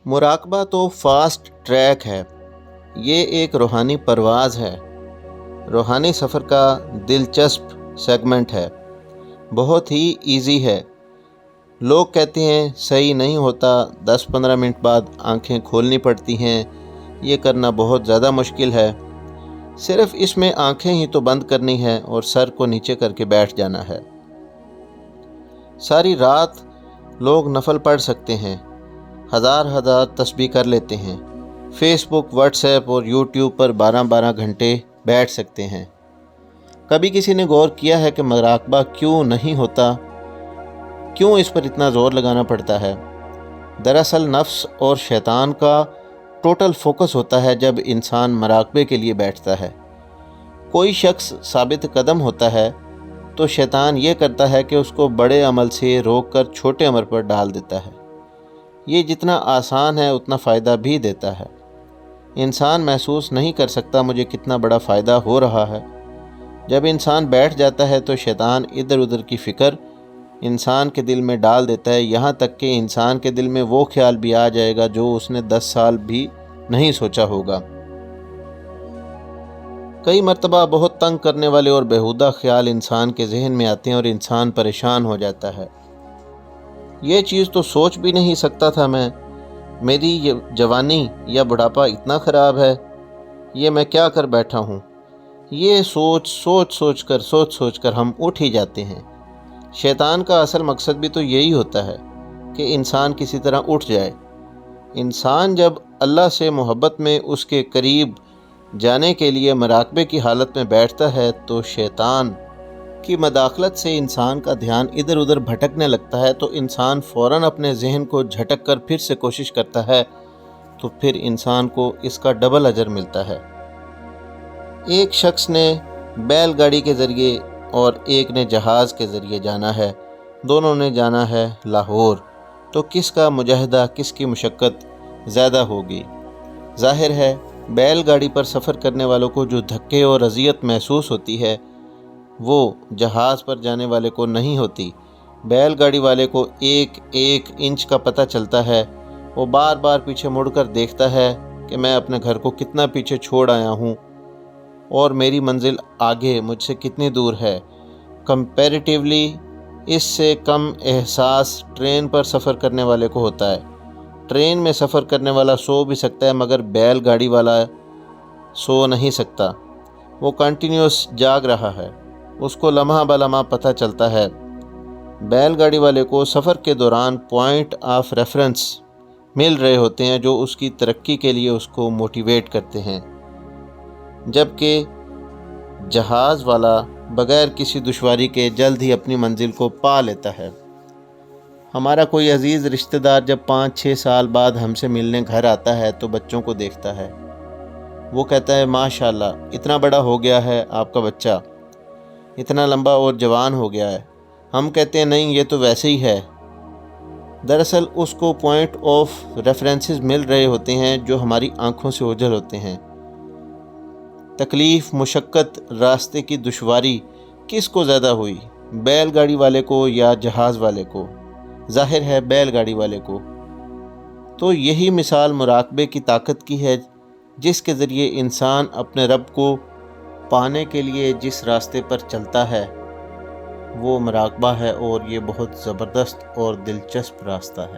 مراقبہ تو fast track ہے، یہ ایک روحانی پرواز ہے، روحانی سفر کا دلچسپ سیگمنٹ ہے، بہت ہی ایزی ہے۔ لوگ کہتے ہیں صحیح نہیں ہوتا، 10-15 منٹ بعد آنکھیں کھولنی پڑتی ہیں، یہ کرنا بہت زیادہ مشکل ہے۔ صرف اس میں آنکھیں ہی تو بند کرنی ہے اور سر کو نیچے کر کے بیٹھ جانا ہے۔ ساری رات لوگ نفل پڑھ سکتے ہیں، ہزار تسبیح کر لیتے ہیں، فیس بک، واٹس ایپ اور یوٹیوب پر 12 گھنٹے بیٹھ سکتے ہیں۔ کبھی کسی نے غور کیا ہے کہ مراقبہ کیوں نہیں ہوتا؟ کیوں اس پر اتنا زور لگانا پڑتا ہے؟ دراصل نفس اور شیطان کا ٹوٹل فوکس ہوتا ہے جب انسان مراقبے کے لیے بیٹھتا ہے۔ کوئی شخص ثابت قدم ہوتا ہے تو شیطان یہ کرتا ہے کہ اس کو بڑے عمل سے روک کر چھوٹے عمل پر ڈال دیتا ہے۔ یہ جتنا آسان ہے اتنا فائدہ بھی دیتا ہے۔ انسان محسوس نہیں کر سکتا مجھے کتنا بڑا فائدہ ہو رہا ہے۔ جب انسان بیٹھ جاتا ہے تو شیطان ادھر ادھر کی فکر انسان کے دل میں ڈال دیتا ہے، یہاں تک کہ انسان کے دل میں وہ خیال بھی آ جائے گا جو اس نے 10 سال بھی نہیں سوچا ہوگا۔ کئی مرتبہ بہت تنگ کرنے والے اور بیہودہ خیال انسان کے ذہن میں آتے ہیں اور انسان پریشان ہو جاتا ہے۔ یہ چیز تو سوچ بھی نہیں سکتا تھا میں، میری جوانی یا بڑھاپا اتنا خراب ہے، یہ میں کیا کر بیٹھا ہوں۔ یہ سوچ کر ہم اٹھ ہی جاتے ہیں۔ شیطان کا اصل مقصد بھی تو یہی ہوتا ہے کہ انسان کسی طرح اٹھ جائے۔ انسان جب اللہ سے محبت میں اس کے قریب جانے کے لیے مراقبے کی حالت میں بیٹھتا ہے تو شیطان کی مداخلت سے انسان کا دھیان ادھر ادھر بھٹکنے لگتا ہے، تو انسان فوراً اپنے ذہن کو جھٹک کر پھر سے کوشش کرتا ہے، تو پھر انسان کو اس کا ڈبل اجر ملتا ہے۔ ایک شخص نے بیل گاڑی کے ذریعے اور ایک نے جہاز کے ذریعے جانا ہے، دونوں نے جانا ہے لاہور، تو کس کا مجاہدہ، کس کی مشقت زیادہ ہوگی؟ ظاہر ہے بیل گاڑی پر سفر کرنے والوں کو جو دھکے اور اذیت محسوس ہوتی ہے وہ جہاز پر جانے والے کو نہیں ہوتی۔ بیل گاڑی والے کو ایک ایک انچ کا پتہ چلتا ہے، وہ بار بار پیچھے مڑ کر دیکھتا ہے کہ میں اپنے گھر کو کتنا پیچھے چھوڑ آیا ہوں اور میری منزل آگے مجھ سے کتنی دور ہے۔ کمپیریٹیولی اس سے کم احساس ٹرین پر سفر کرنے والے کو ہوتا ہے۔ ٹرین میں سفر کرنے والا سو بھی سکتا ہے مگر بیل گاڑی والا سو نہیں سکتا، وہ کنٹینیوس جاگ رہا ہے، اس کو لمحہ بلمحہ پتہ چلتا ہے۔ بیل گاڑی والے کو سفر کے دوران پوائنٹ آف ریفرنس مل رہے ہوتے ہیں جو اس کی ترقی کے لیے اس کو موٹیویٹ کرتے ہیں، جبکہ جہاز والا بغیر کسی دشواری کے جلد ہی اپنی منزل کو پا لیتا ہے۔ ہمارا کوئی عزیز رشتہ دار جب 5-6 سال بعد ہم سے ملنے گھر آتا ہے تو بچوں کو دیکھتا ہے، وہ کہتا ہے ماشاءاللہ اتنا بڑا ہو گیا ہے آپ کا بچہ، اتنا لمبا اور جوان ہو گیا ہے۔ ہم کہتے ہیں نہیں یہ تو ویسے ہی ہے۔ دراصل اس کو پوائنٹ آف ریفرنسز مل رہے ہوتے ہیں جو ہماری آنکھوں سے اوجھل ہوتے ہیں۔ تکلیف، مشقت، راستے کی دشواری کس کو زیادہ ہوئی، بیل گاڑی والے کو یا جہاز والے کو؟ ظاہر ہے بیل گاڑی والے کو۔ تو یہی مثال مراقبے کی طاقت کی ہے، جس کے ذریعے انسان اپنے رب کو پانے کے لیے جس راستے پر چلتا ہے وہ مراقبہ ہے، اور یہ بہت زبردست اور دلچسپ راستہ ہے۔